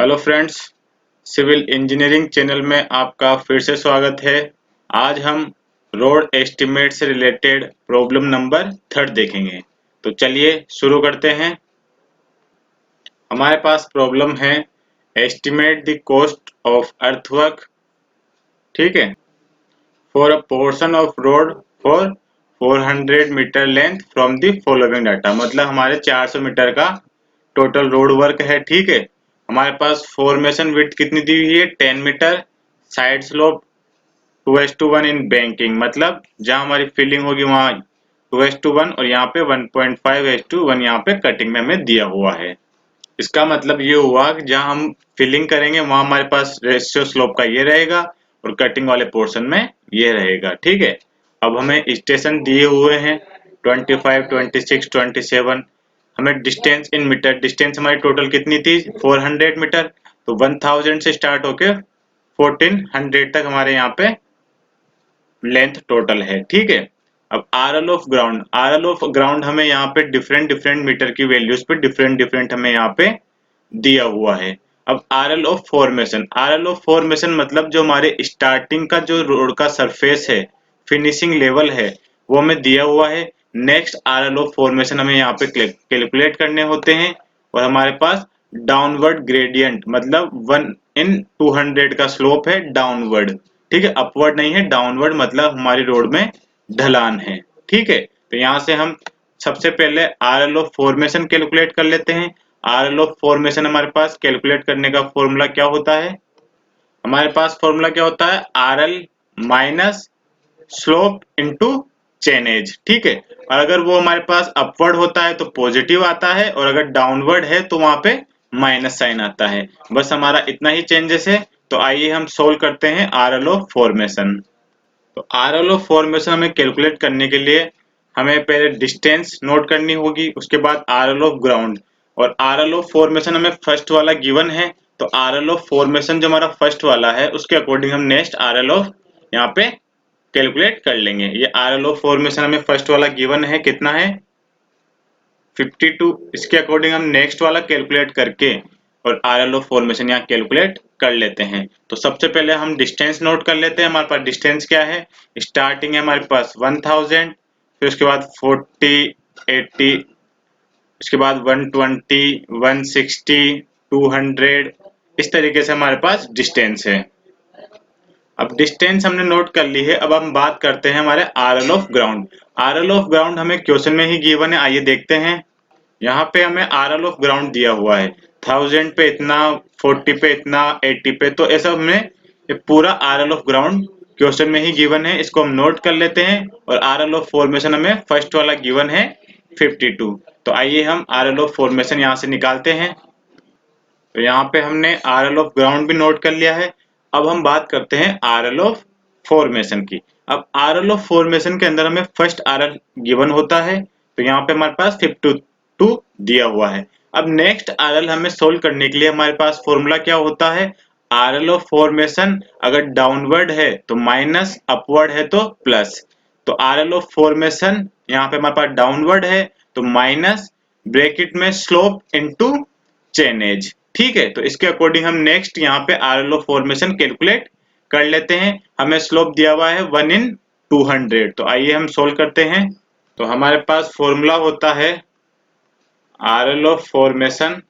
Hello friends, civil engineering channel में आपका फिर से स्वागत है। आज हम रोड एस्टीमेट से रिलेटेड प्रॉब्लम नंबर 3 देखेंगे। तो चलिए शुरू करते हैं। हमारे पास प्रॉब्लम है estimate the cost of earthwork, ठीक है, for a portion of road for 400 metre length from the following data. मतलब हमारे 400 मीटर का टोटल रोड वर्क है, ठीक है। हमारे पास फॉर्मेशन विड्थ कितनी दी हुई है, 10 metre. Side slope 2:1 in banking, मतलब जहां हमारी फिलिंग होगी वहां 2:1 और यहाँ पे 1.5:1 यहाँ पे कटिंग में हमें दिया हुआ है। इसका मतलब ये हुआ कि जहां हम फिलिंग करेंगे वहां हमारे पास रेशियो स्लोप का ये रहेगा और कटिंग वाले पोर्शन में ये रहेगा, ठीक है। अब हमें स्टेशन दिए हुए हैं 25, 26, 27। हमें डिस्टेंस इन मीटर, डिस्टेंस हमारी टोटल कितनी थी 400 मीटर, तो 1000 से स्टार्ट होके 1400 तक हमारे यहाँ पे लेंथ टोटल है, ठीक है। अब RL of ground, RL of ground हमें यहाँ पे डिफरेंट डिफरेंट मीटर की वैल्यूज पे डिफरेंट डिफरेंट हमें यहाँ पे दिया हुआ है। अब RL of formation, RL of formation मतलब जो हमारे स्टार्टिंग का जो रोड का सरफेस है, फिनिशिंग लेवल है, वो हमें दिया हुआ है। नेक्स्ट आरएल ऑफ फॉर्मेशन हमें यहाँ पे कैलकुलेट करने होते हैं और हमारे पास डाउनवर्ड ग्रेडियंट मतलब 1/200 का स्लोप है डाउनवर्ड, ठीक है। अपवर्ड नहीं है, डाउनवर्ड मतलब हमारी रोड में ढलान है, ठीक है। तो यहाँ से हम सबसे पहले आरएल ऑफ फॉर्मेशन कैलकुलेट कर लेते हैं। आरएल ऑफ फॉर्मेशन हमारे पास कैलकुलेट करने का फॉर्मूला क्या होता है, हमारे पास फॉर्मूला क्या होता है, RL minus slope into chainage, ठीक है। और अगर वो हमारे पास अपवर्ड होता है तो पॉजिटिव आता है और अगर डाउनवर्ड है तो वहां पे माइनस साइन आता है। बस हमारा इतना ही चेंजेस है। तो आइए हम सोल्व करते हैं आरएल ऑफ फॉर्मेशन। तो आरएल ऑफ फॉर्मेशन हमें कैलकुलेट करने के लिए हमें पहले डिस्टेंस नोट करनी होगी, उसके बाद आरएल ऑफ ग्राउंड। और आरएल ऑफ फॉर्मेशन हमें फर्स्ट वाला गिवन है, तो आरएल ऑफ फॉर्मेशन जो हमारा फर्स्ट वाला है उसके अकॉर्डिंग हम नेक्स्ट आरएल ऑफ यहाँ पे कैलकुलेट कर लेंगे। ये आरएल ऑफ फॉर्मेशन हमें फर्स्ट वाला गिवन है, कितना है 52। इसके अकॉर्डिंग हम नेक्स्ट वाला कैलकुलेट करके और आरएल ऑफ फॉर्मेशन यहाँ कैलकुलेट कर लेते हैं। तो सबसे पहले हम डिस्टेंस नोट कर लेते हैं। हमारे पास डिस्टेंस क्या है, स्टार्टिंग है हमारे पास 1000, फिर उसके बाद 40, 80, उसके बाद 120, 160, 200, इस तरीके से हमारे पास डिस्टेंस है। अब डिस्टेंस हमने नोट कर ली है। अब हम बात करते हैं हमारे RL of ground. RL of ground हमें क्वेश्चन में ही गिवन है, आइए देखते हैं। यहाँ पे हमें आरएल ऑफ ग्राउंड दिया हुआ है 1000 पे इतना, 40 पे इतना, 80 पे, तो ऐसा हमें ये पूरा आरएल ऑफ ग्राउंड क्वेश्चन में ही गिवन है, इसको हम नोट कर लेते हैं। और आरएल ऑफ फॉर्मेशन हमें फर्स्ट वाला गिवन है 52। तो आइए हम आरएल ऑफ फॉर्मेशन यहाँ से निकालते हैं। तो यहाँ पे हमने आरएल ऑफ ग्राउंड भी नोट कर लिया है। अब हम बात करते हैं आरएल ऑफ फॉर्मेशन की। अब आरएल ऑफ फॉर्मेशन के अंदर हमें फर्स्ट आरएल गिवन होता है, तो यहाँ पे हमारे पास 52 दिया हुआ है। अब नेक्स्ट आरएल हमें सोल्व करने के लिए हमारे पास फॉर्मूला क्या होता है, आरएल ऑफ फॉर्मेशन अगर डाउनवर्ड है तो माइनस, अपवर्ड है तो प्लस। तो आरएल ऑफ फॉर्मेशन यहाँ पे हमारे पास डाउनवर्ड है तो माइनस, ब्रैकेट में स्लोप इनटू चेन एज, ठीक है। तो इसके अकॉर्डिंग हम नेक्स्ट यहाँ पे आरएल ऑफ फॉर्मेशन कैलकुलेट कर लेते हैं। हमें स्लोप दिया हुआ है 1/200। तो आइए हम सोल्व करते हैं। तो हमारे पास फॉर्मूला होता है आरएल ऑफ फॉर्मेशन,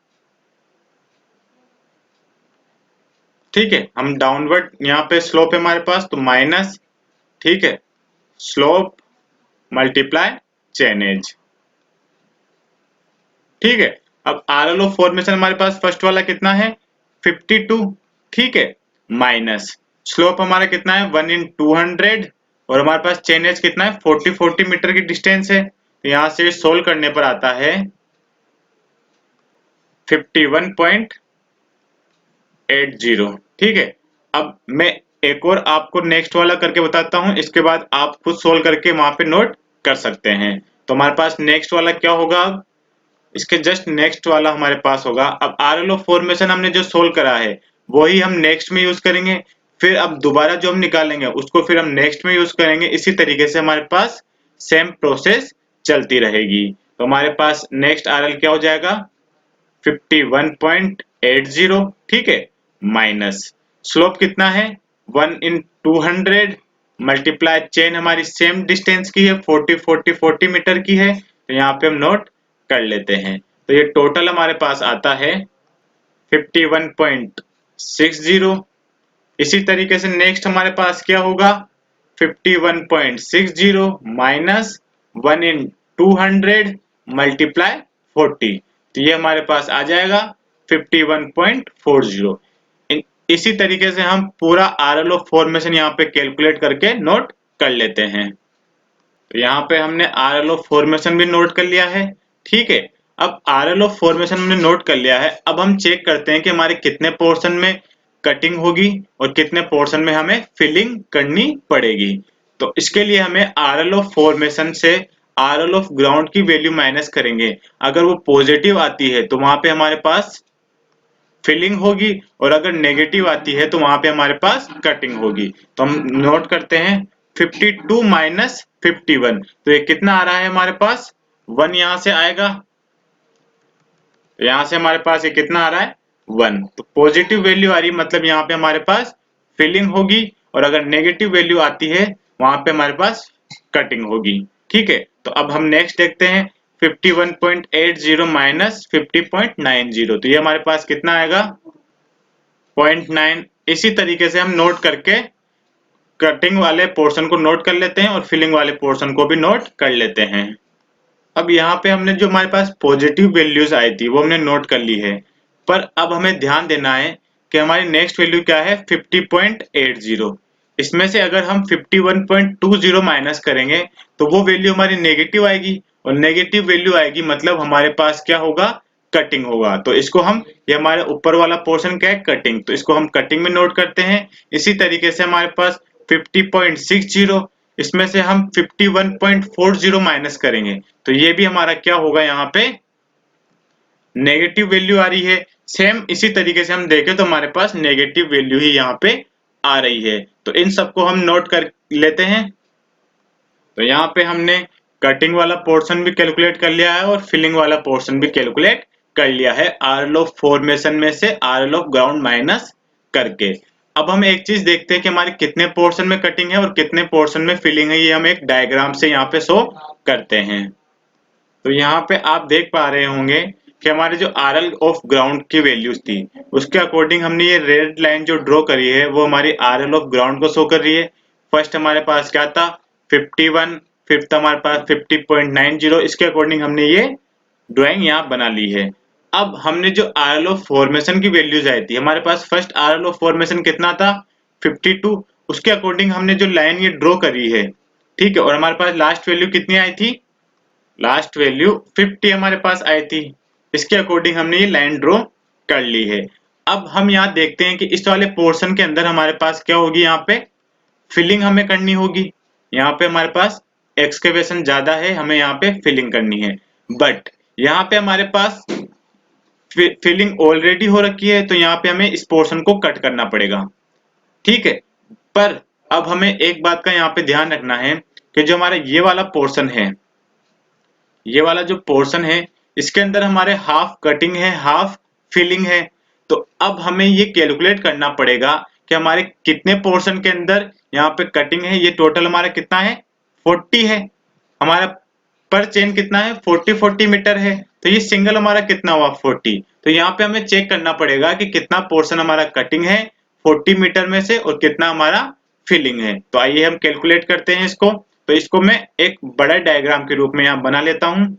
ठीक है। हम डाउनवर्ड यहाँ पे स्लोप है हमारे पास तो माइनस, ठीक है, स्लोप मल्टीप्लाई चेन एज, ठीक है। अब आरएल ऑफ फॉर्मेशन हमारे पास फर्स्ट वाला कितना है 52, ठीक है, माइनस स्लोप हमारा कितना है 1/200 और हमारे पास चेन एज कितना है 40 मीटर की डिस्टेंस है। तो यहाँ से सोल्व करने पर आता है 51.80, ठीक है। अब मैं एक और आपको नेक्स्ट वाला करके बताता हूँ, इसके बाद आप खुद सोल्व करके वहां पे नोट कर सकते हैं। तो हमारे पास नेक्स्ट वाला क्या होगा, इसके जस्ट नेक्स्ट वाला हमारे पास होगा। अब आरएल ऑफ फॉर्मेशन हमने जो सोल्व करा है वही हम नेक्स्ट में यूज करेंगे, फिर अब दोबारा जो हम निकालेंगे उसको फिर हम नेक्स्ट में यूज करेंगे। इसी तरीके से हमारे पास सेम प्रोसेस चलती रहेगी। तो हमारे पास नेक्स्ट आरएल क्या हो जाएगा 51.80 2.80, ठीक है, माइनस स्लोप कितना है 1 इन 200 मल्टीप्लाई चेन हमारी सेम डिस्टेंस की है 40 मीटर की है, तो यहाँ पे हम नोट कर लेते हैं। तो ये टोटल हमारे पास आता है 51.60। इसी तरीके से नेक्स्ट हमारे पास क्या होगा 51.60 माइनस 1 इन 200 मल्टीप्लाई 40, तो ये हमारे पास आ जाएगा 51.40। इसी तरीके से हम पूरा RLO फॉर्मेशन यहाँ पे कैलकुलेट करके नोट कर लेते हैं। तो यहाँ पे हमने RLO फॉर्मेशन भी नोट कर लिया है, ठीक है। अब RLO फॉर्मेशन हमने नोट कर लिया है, अब हम चेक करते हैं कि हमारे कितने पोर्शन में कटिंग होगी और कितने पोर्शन में हमें फिलिंग करनी पड़ेगी। तो इसके लिए हमें RLO फॉर्मेशन से RL ऑफ ग्राउंड की वैल्यू माइनस करेंगे। अगर वो पॉजिटिव आती है तो वहां पे हमारे पास फिलिंग होगी, और अगर नेगेटिव आती है तो वहां पे हमारे पास कटिंग होगी। तो हम नोट करते हैं 52 माइनस 51, तो ये कितना आ रहा है हमारे पास 1 यहां से आएगा, तो यहां से हमारे पास ये कितना आ रहा है 1। तो पॉजिटिव वैल्यू आ रही है मतलब यहाँ पे हमारे पास फिलिंग होगी, और अगर नेगेटिव वैल्यू आती है वहां पे हमारे पास कटिंग होगी, ठीक है। तो अब हम नेक्स्ट देखते हैं 51.80 माइनस 50.90, तो ये हमारे पास कितना आएगा 0.9। इसी तरीके से हम नोट करके कटिंग वाले पोर्शन को नोट कर लेते हैं और फिलिंग वाले पोर्शन को भी नोट कर लेते हैं। अब यहाँ पे हमने जो हमारे पास पॉजिटिव वैल्यूज आई थी वो हमने नोट कर ली है, पर अब हमें ध्यान देना है कि हमारी नेक्स्ट वैल्यू क्या है 50.80। इसमें से अगर हम 51.20 माइनस करेंगे तो वो वैल्यू हमारी नेगेटिव आएगी, और नेगेटिव वैल्यू आएगी मतलब हमारे पास क्या होगा कटिंग होगा। तो इसको हम, ये हमारे ऊपर वाला पोर्शन क्या है कटिंग, तो इसको हम कटिंग में नोट करते हैं। इसी तरीके से हमारे पास 50.60, इसमें से हम 51.40 माइनस करेंगे तो ये भी हमारा क्या होगा यहाँ पे नेगेटिव वैल्यू आ रही है। सेम इसी तरीके से हम देखें तो हमारे पास नेगेटिव वैल्यू ही यहाँ पे आ रही है। तो इन सबको हम नोट कर लेते हैं। तो यहाँ पे हमने कटिंग वाला पोर्शन भी कैलकुलेट कर लिया है और फिलिंग वाला पोर्शन भी कैलकुलेट कर लिया है RL ऑफ फॉर्मेशन में से RL ऑफ ग्राउंड माइनस करके। अब हम एक चीज देखते हैं कि हमारे कितने पोर्शन में कटिंग है और कितने पोर्शन में फिलिंग है, ये हम एक डायग्राम से यहाँ पे शो करते हैं। तो यहाँ पे आप देख पा रहे होंगे कि हमारे जो RL ऑफ ग्राउंड की वैल्यूज थी उसके अकॉर्डिंग हमने ये रेड लाइन जो ड्रॉ करी है वो हमारी RL ऑफ ग्राउंड को शो कर रही है। फर्स्ट हमारे पास क्या था 51, फिफ्थ हमारे पास 50.90, इसके अकॉर्डिंग हमने ये ड्राइंग यहाँ बना ली है। अब हमने जो RL ऑफ फॉर्मेशन की वैल्यूज आई थी, हमारे पास फर्स्ट RL ऑफ फॉर्मेशन कितना था 52, उसके अकॉर्डिंग हमने जो लाइन ये ड्रॉ करी है, ठीक है, और हमारे पास लास्ट वैल्यू कितनी आई थी, लास्ट वैल्यू 50 हमारे पास आई थी। इसके अकॉर्डिंग हमने ये लाइन ड्रॉ कर ली है। अब हम यहाँ देखते हैं कि इस वाले पोर्शन के अंदर हमारे पास क्या होगी, यहाँ पे फिलिंग हमें करनी होगी। यहाँ पे हमारे पास एक्सकेवेशन ज्यादा है, हमें यहाँ पे फिलिंग करनी है, बट यहाँ पे हमारे पास फिलिंग ऑलरेडी हो रखी है, तो यहाँ पे हमें इस पोर्शन को कट करना पड़ेगा, ठीक है। पर अब हमें एक बात का यहाँ पे ध्यान रखना है कि जो हमारा ये वाला पोर्शन है, ये वाला जो पोर्शन है इसके अंदर हमारे हाफ कटिंग है हाफ फिलिंग है। तो अब हमें ये कैलकुलेट करना पड़ेगा कि हमारे कितने पोर्शन के अंदर यहाँ पे कटिंग है। ये टोटल हमारा कितना है 40 है, हमारा पर चेन कितना है 40 मीटर है, तो ये सिंगल हमारा कितना हुआ 40। तो यहाँ पे हमें चेक करना पड़ेगा कि कितना पोर्शन हमारा कटिंग है 40 मीटर में से और कितना हमारा फिलिंग है। तो आइए हम कैलकुलेट करते हैं इसको। तो इसको मैं एक बड़ा डायग्राम के रूप में यहाँ बना लेता हूँ।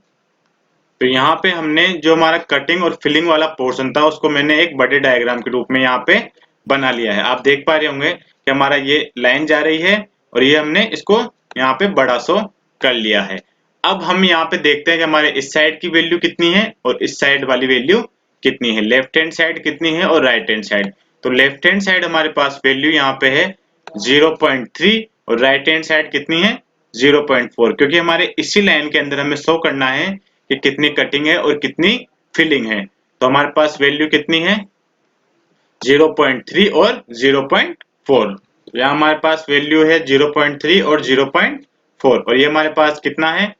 तो यहाँ पे हमने जो हमारा कटिंग और फिलिंग वाला पोर्शन था उसको मैंने एक बड़े डायग्राम के रूप में यहाँ पे बना लिया है। आप देख पा रहे होंगे कि हमारा ये लाइन जा रही है और ये हमने इसको यहाँ पे बड़ा शो कर लिया है। अब हम यहाँ पे देखते हैं कि हमारे इस साइड की वैल्यू कितनी है और इस साइड वाली वैल्यू कितनी है, लेफ्ट हैंड साइड कितनी है और राइट हैंड साइड। तो लेफ्ट हैंड साइड हमारे पास वैल्यू यहाँ पे है 0.3 और राइट हैंड साइड कितनी है 0.4, क्योंकि हमारे इसी लाइन के अंदर हमें शो करना है कि कितनी कटिंग है और कितनी फिलिंग है। तो हमारे पास वैल्यू कितनी है 0.3 और 0.4। तो यहाँ हमारे पास वैल्यू है 0.3 और 0.4, और ये हमारे पास कितना है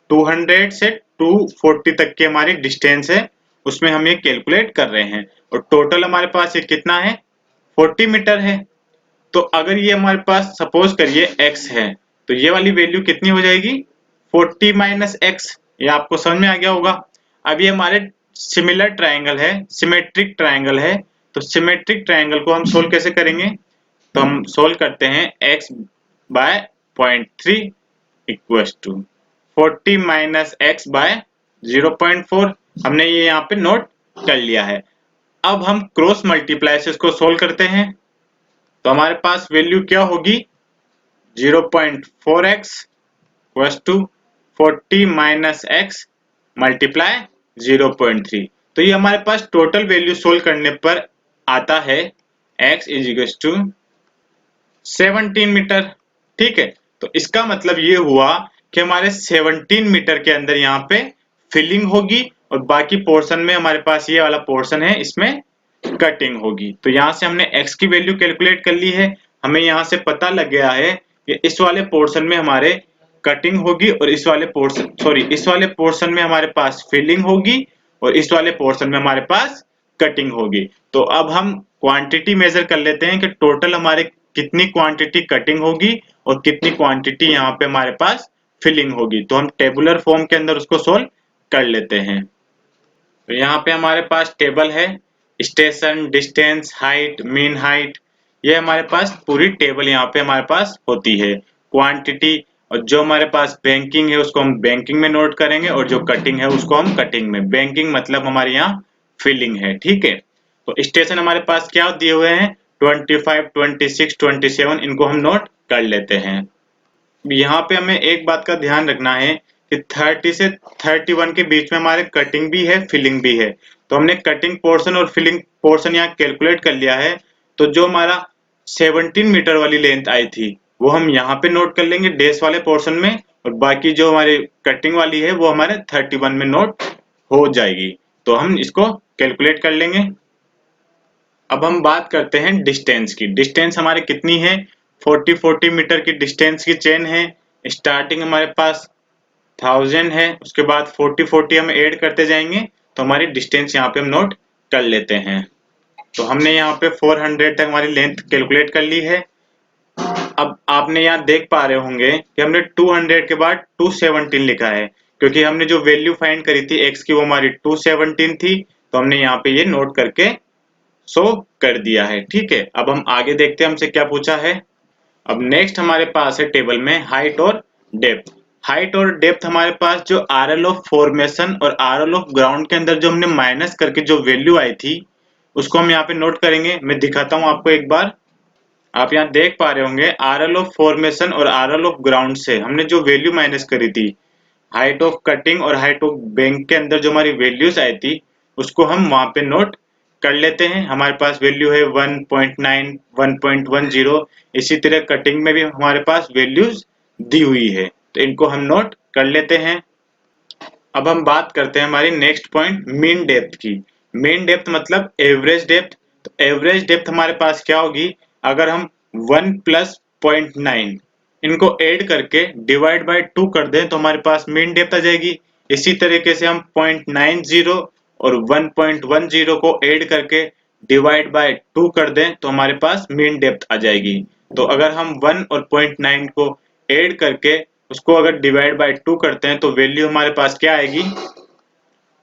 200 से 240 तक की हमारी डिस्टेंस है, उसमें हम ये कैलकुलेट कर रहे हैं। और टोटल हमारे पास ये कितना है 40 मीटर है। तो अगर ये हमारे पास सपोज करिए x है तो ये वाली वैल्यू कितनी हो जाएगी 40 माइनस एक्स। ये आपको समझ में आ गया होगा। अब ये हमारे सिमिलर ट्रायंगल है, सिमेट्रिक ट्रायंगल है। तो सिमेट्रिक ट्रायंगल को हम सोल्व कैसे करेंगे, तो हम सोल्व करते हैं x by 0.3 equals to 40 minus x by 0.4। हमने ये यहाँ पे नोट कर लिया है। अब हम क्रॉस मल्टीप्लाई से इसको सोल्व करते हैं तो हमारे पास वैल्यू क्या होगी 0.4x equals to 40 minus x multiply 0.3। तो ये हमारे पास टोटल वैल्यू सोल्व करने पर आता है x is equals to 17 metre. ठीक है, तो इसका मतलब ये हुआ कि हमारे 17 मीटर के अंदर यहाँ पे फिलिंग होगी और बाकी पोर्शन में हमारे पास ये वाला पोर्शन है इसमें कटिंग होगी। तो यहाँ से हमने x की वैल्यू कैलकुलेट कर ली है। हमें यहाँ से पता लग गया है कि इस वाले पोर्शन में हमारे कटिंग होगी और इस वाले पोर्शन में हमारे पास फिलिंग होगी और इस वाले पोर्शन में हमारे पास कटिंग होगी। तो अब हम क्वांटिटी मेजर कर लेते हैं कि टोटल हमारे कितनी क्वांटिटी कटिंग होगी और कितनी क्वांटिटी यहाँ पे हमारे पास फिलिंग होगी। तो हम टेबुलर फॉर्म के अंदर उसको सोल्व कर लेते हैं। तो यहाँ पे हमारे पास टेबल है, station, distance, height, mean height, ये हमारे पास पूरी टेबल यहाँ पे हमारे पास होती है। क्वांटिटी और जो हमारे पास बैंकिंग है उसको हम बैंकिंग में नोट करेंगे और जो कटिंग है उसको हम कटिंग में। बैंकिंग मतलब हमारे यहाँ फिलिंग है। ठीक है, तो स्टेशन हमारे पास क्या दिए हुए हैं 25, 26, 27, इनको हम नोट कर लेते हैं। यहाँ पे हमें एक बात का ध्यान रखना है कि 30 से 31 के बीच में हमारे कटिंग भी है फिलिंग भी है। तो हमने कटिंग पोर्शन और फिलिंग पोर्शन यहाँ कैलकुलेट कर लिया है। तो जो हमारा 17 मीटर वाली लेंथ आई थी वो हम यहाँ पे नोट कर लेंगे डैश वाले पोर्शन में और बाकी जो हमारी कटिंग वाली है वो हमारे 31 में नोट हो जाएगी। तो हम इसको कैलकुलेट कर लेंगे। अब हम बात करते हैं डिस्टेंस की। डिस्टेंस हमारे कितनी है 40 मीटर की डिस्टेंस की चेन है। स्टार्टिंग हमारे पास 1000 है, उसके बाद 40 हम ऐड करते जाएंगे तो हमारी डिस्टेंस यहाँ पे हम नोट कर लेते हैं। तो हमने यहाँ पे 400 तक हमारी लेंथ कैलकुलेट कर ली है। अब आपने यहाँ देख पा रहे होंगे कि हमने 200 के बाद 217 लिखा है क्योंकि हमने जो वैल्यू फाइंड करी थी x की वो हमारी 217 थी। तो हमने यहाँ पे ये नोट करके शो कर दिया है। ठीक है, अब हम आगे देखते हैं हमसे क्या पूछा है। अब नेक्स्ट हमारे पास है टेबल में हाइट और डेप्थ। हाइट और डेप्थ हमारे पास जो आरएल ऑफ फॉर्मेशन और आरएल ऑफ ग्राउंड के अंदर जो हमने माइनस करके जो वैल्यू आई थी उसको हम यहाँ पे नोट करेंगे। मैं दिखाता हूँ आपको एक बार। आप यहाँ देख पा रहे होंगे आरएल ऑफ फॉर्मेशन और आरएल ऑफ ग्राउंड से हमने जो वैल्यू माइनस करी थी हाइट ऑफ कटिंग और हाइट ऑफ बैंक के अंदर जो हमारी वैल्यूज आई थी उसको हम वहां पे नोट कर लेते हैं। हमारे पास वैल्यू है 1.9, 1.10। इसी तरह कटिंग में भी हमारे पास वैल्यूज दी हुई है तो इनको हम नोट कर लेते हैं। अब हम बात करते हैं हमारी नेक्स्ट पॉइंट मीन डेप्थ की। मीन डेप्थ मतलब एवरेज डेप्थ। तो एवरेज डेप्थ हमारे पास क्या होगी अगर हम 1 प्लस 0.9 इनको ऐड करके डिवाइड बाय 2 कर दें तो हमारे पास मीन डेप्थ आ जाएगी। इसी तरीके से हम 0.90 और 1.10 को ऐड करके डिवाइड बाय 2 कर दें तो हमारे पास मीन डेप्थ आ जाएगी। तो अगर हम 1 और 0.9 को ऐड करके उसको अगर डिवाइड बाय 2 करते हैं तो वैल्यू हमारे पास क्या आएगी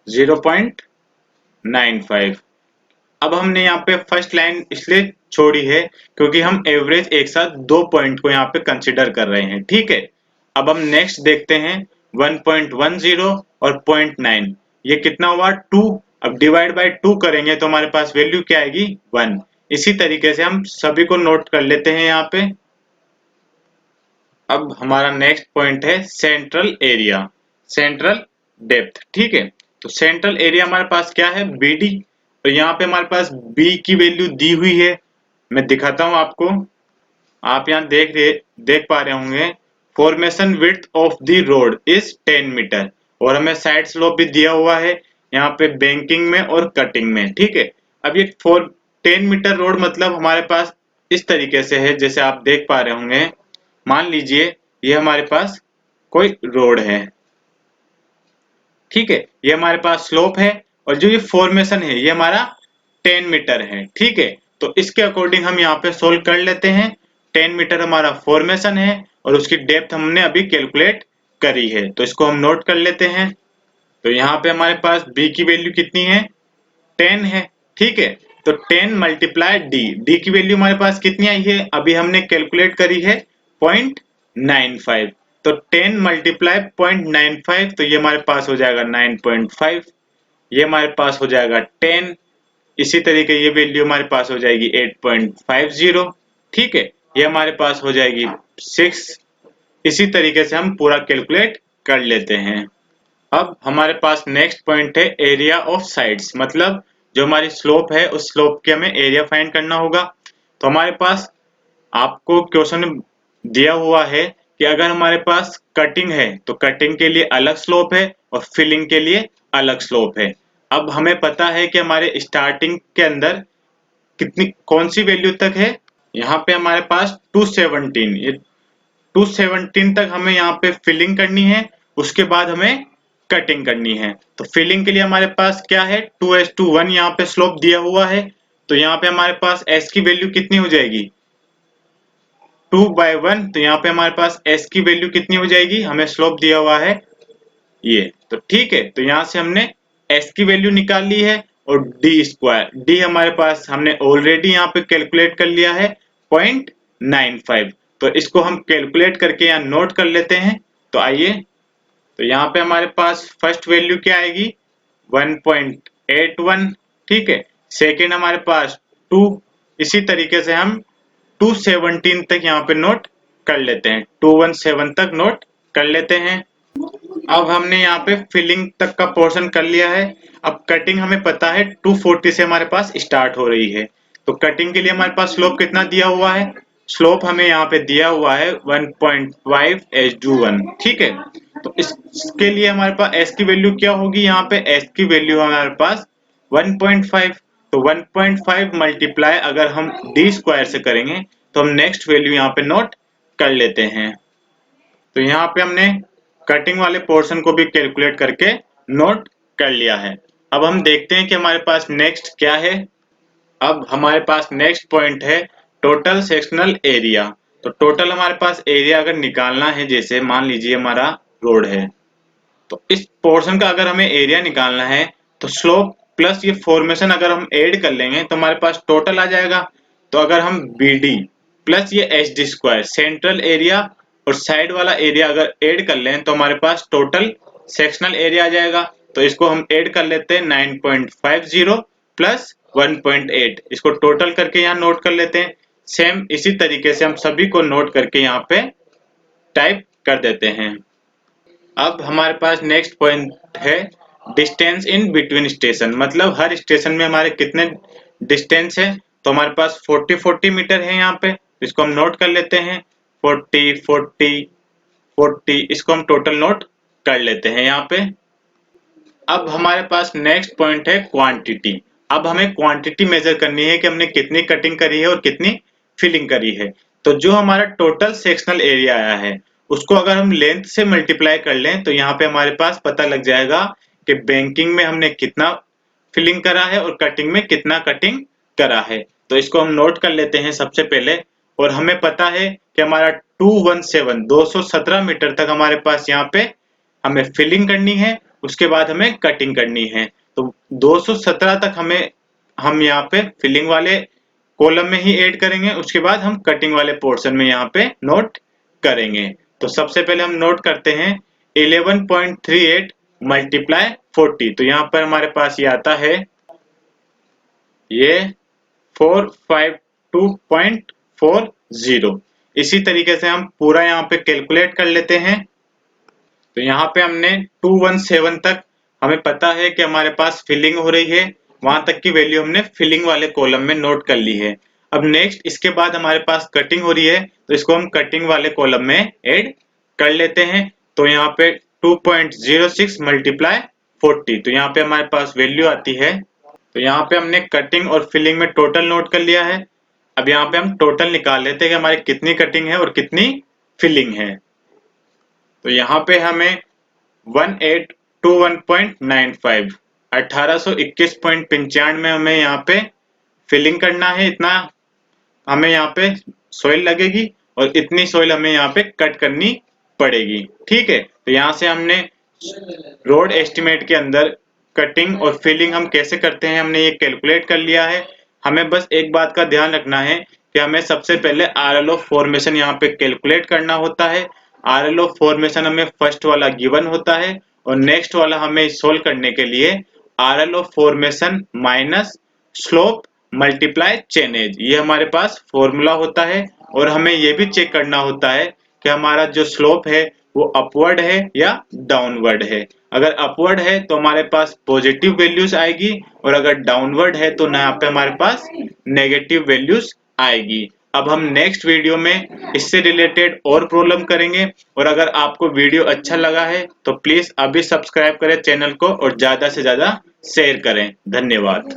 0.95। अब हमने यहाँ पे फर्स्ट लाइन इसलिए छोड़ी है क्योंकि हम एवरेज एक साथ दो पॉइंट को यहाँ पे कंसिडर कर रहे हैं। ठीक है, अब हम नेक्स्ट देखते हैं 1.10 और 0.9 ये कितना हुआ 2। अब डिवाइड बाय 2 करेंगे तो हमारे पास वैल्यू क्या आएगी 1। इसी तरीके से हम सभी को नोट कर लेते हैं यहाँ पे। अब हमारा नेक्स्ट पॉइंट है सेंट्रल एरिया, सेंट्रल डेप्थ। ठीक है, तो सेंट्रल एरिया हमारे पास क्या है BD। तो यहाँ पे हमारे पास B की वैल्यू दी हुई है। मैं दिखाता हूँ आपको। आप यहाँ देख पा रहे होंगे formation width of the road is 10 metre और हमें साइड स्लोप भी दिया हुआ है यहाँ पे बैंकिंग में और कटिंग में। ठीक है, अब ये 10 मीटर रोड मतलब हमारे पास इस तरीके से है जैसे आप देख पा रहे होंगे। मान लीजिए ये हमारे पास कोई रोड है। ठीक है, ये हमारे पास स्लोप है और जो ये फॉर्मेशन है ये हमारा 10 मीटर है। ठीक है, तो इसके अकॉर्डिंग हम यहाँ पे सोल्व कर लेते हैं। 10 मीटर हमारा फॉर्मेशन है और उसकी डेप्थ हमने अभी कैलकुलेट करी है, तो इसको हम नोट कर लेते हैं। तो यहाँ पे हमारे पास b की वैल्यू कितनी है, 10 है। ठीक है, तो 10 मल्टीप्लाई d की वैल्यू हमारे पास कितनी आई है, अभी हमने कैलकुलेट करी है 0.95। तो 10 मल्टीप्लाई 0.95, तो ये हमारे पास हो जाएगा 9.5, ये हमारे पास हो जाएगा 10। इसी तरीके ये वैल्यू हमारे पास हो जाएगी 8.50। ठीक है, ये हमारे पास हो जाएगी 6। इसी तरीके से हम पूरा कैलकुलेट कर लेते हैं। अब हमारे पास नेक्स्ट पॉइंट है एरिया ऑफ साइड्स, मतलब जो हमारी स्लोप है उस स्लोप के हमें एरिया फाइंड करना होगा। तो हमारे पास आपको क्वेश्चन में दिया हुआ है कि अगर हमारे पास कटिंग है तो कटिंग के लिए अलग स्लोप है और फिलिंग के लिए अलग स्लोप है। अब हमें पता है कि हमारे स्टार्टिंग के अंदर कौन सी वैल्यू तक है, यहाँ पे हमारे पास 217, ये 217 तक हमें यहाँ पे फिलिंग करनी है, उसके बाद हमें कटिंग करनी है। तो फिलिंग के लिए हमारे पास क्या है, 2:1 यहाँ पे स्लोप दिया हुआ है। तो यहाँ पे हमारे पास s की वैल्यू कितनी हो जाएगी, 2/1। तो यहाँ पे हमारे पास s की वैल्यू कितनी हो जाएगी, हमें स्लोप दिया हुआ है ये। तो ठीक है, तो यहाँ से हमने s की वैल्यू निकाल ली है और d हमारे पास हमने ऑलरेडी यहाँ पे कैलकुलेट कर लिया है 0.95। तो इसको हम कैलकुलेट करके यहाँ नोट कर लेते हैं। तो आइए, तो यहाँ पे हमारे पास फर्स्ट वैल्यू क्या आएगी, 1.81। ठीक है, सेकेंड हमारे पास 2। इसी तरीके से हम 217 तक यहाँ पे नोट कर लेते हैं, 217 तक नोट कर लेते हैं। अब हमने यहाँ पे फिलिंग तक का पोर्शन कर लिया है। अब कटिंग हमें पता है 240 से हमारे पास स्टार्ट हो रही है। तो कटिंग के लिए हमारे पास स्लोप कितना दिया हुआ है, स्लोप हमें यहाँ पे दिया हुआ है 1.5 h/1। ठीक है, तो इसके लिए हमारे पास s की वैल्यू क्या होगी, यहाँ पे s की वैल्यू हमारे पास 1.5। तो 1.5 मल्टीप्लाई अगर हम d स्क्वायर से करेंगे तो हम नेक्स्ट वैल्यू यहाँ पे नोट कर लेते हैं। तो यहाँ पे हमने कटिंग वाले पोर्शन को भी कैलकुलेट करके नोट कर लिया है। अब हम देखते हैं कि हमारे पास नेक्स्ट क्या है। अब हमारे पास नेक्स्ट पॉइंट है टोटल सेक्शनल एरिया। तो टोटल हमारे पास एरिया अगर निकालना है, जैसे मान लीजिए हमारा रोड है, तो इस पोर्शन का अगर हमें एरिया निकालना है तो स्लोप प्लस ये फॉर्मेशन अगर हम ऐड कर लेंगे तो हमारे पास टोटल आ जाएगा। तो अगर हम BD प्लस ये HD स्क्वायर सेंट्रल एरिया और साइड वाला एरिया अगर ऐड कर लें तो हमारे पास टोटल सेक्शनल एरिया आ जाएगा। तो इसको हम ऐड कर लेते हैं, 9.50 प्लस 1.8, इसको टोटल करके यहाँ नोट कर लेते हैं। सेम इसी तरीके से हम सभी को नोट करके यहाँ पे टाइप कर देते हैं। अब हमारे पास नेक्स्ट पॉइंट है डिस्टेंस इन बिटवीन स्टेशन, मतलब हर स्टेशन में हमारे कितने डिस्टेंस है। तो हमारे पास 40 मीटर है यहाँ पे, इसको हम नोट कर लेते हैं। 40 40 40, इसको हम टोटल नोट कर लेते हैं यहाँ पे। अब हमारे पास नेक्स्ट पॉइंट है क्वांटिटी। अब हमें क्वांटिटी मेजर करनी है कि हमने कितनी कटिंग करी है और कितनी फिलिंग करी है। तो जो हमारा टोटल सेक्शनल एरिया आया है उसको अगर हम लेंथ से मल्टीप्लाई कर लें तो यहाँ पे हमारे पास पता लग जाएगा कि बैंकिंग में हमने कितना फिलिंग करा है और कटिंग में कितना कटिंग करा है। तो इसको हम नोट कर लेते हैं सबसे पहले। और हमें पता है कि हमारा 217 मीटर तक हमारे पास यहाँ पे हमें फिलिंग करनी है, उसके बाद हमें कटिंग करनी है। तो 217 तक हम यहाँ पे फिलिंग वाले कॉलम में ही ऐड करेंगे, उसके बाद हम कटिंग वाले पोर्शन में यहाँ पे नोट करेंगे। तो सबसे पहले हम नोट करते हैं 11.38 मल्टीप्लाई 40। तो यहाँ पर हमारे पास ये आता है ये 452.40। इसी तरीके से हम पूरा यहाँ पे कैलकुलेट कर लेते हैं। तो यहाँ पे हमने 217 तक हमें पता है कि हमारे पास फिलिंग हो रही है, वहां तक की वैल्यू हमने फिलिंग वाले कॉलम में नोट कर ली है। अब नेक्स्ट इसके बाद हमारे पास कटिंग हो रही है, तो इसको हम कटिंग वाले कॉलम में ऐड कर लेते हैं। तो यहाँ पे 2.06 मल्टीप्लाई 40, तो यहाँ पे हमारे पास वैल्यू आती है। तो यहाँ पे हमने कटिंग और फिलिंग में टोटल नोट कर लिया है। अब यहाँ पे हम टोटल निकाल लेते हैं कि हमारी कितनी कटिंग है और कितनी फिलिंग है। तो यहाँ पे हमें 1821.95 1821.95 में हमें यहाँ पे फिलिंग करना है, इतना हमें यहाँ पे सोइल लगेगी और इतनी सोइल हमें यहाँ पे कट करनी पड़ेगी। ठीक है, तो यहाँ से हमने रोड एस्टिमेट के अंदर कटिंग और फिलिंग हम कैसे करते हैं हमने ये कैलकुलेट कर लिया है। हमें बस एक बात का ध्यान रखना है कि हमें सबसे पहले आरएलओ फॉर्मेशन यहाँ पे कैलकुलेट करना होता है। आरएलओ फॉर्मेशन हमें फर्स्ट वाला गिवन होता है और नेक्स्ट वाला हमें सोल्व करने के लिए RLO formation minus slope multiply chain edge, ये हमारे पास फॉर्मूला होता है। और हमें ये भी चेक करना होता है कि हमारा जो स्लोप है वो अपवर्ड है या डाउनवर्ड है। अगर अपवर्ड है तो हमारे पास पॉजिटिव वैल्यूज आएगी और अगर डाउनवर्ड है तो यहाँ पे हमारे पास नेगेटिव वैल्यूज आएगी। अब हम नेक्स्ट वीडियो में इससे रिलेटेड और प्रॉब्लम करेंगे। और अगर आपको वीडियो अच्छा लगा है तो प्लीज अभी सब्सक्राइब करें चैनल को और ज्यादा से ज्यादा शेयर करें। धन्यवाद।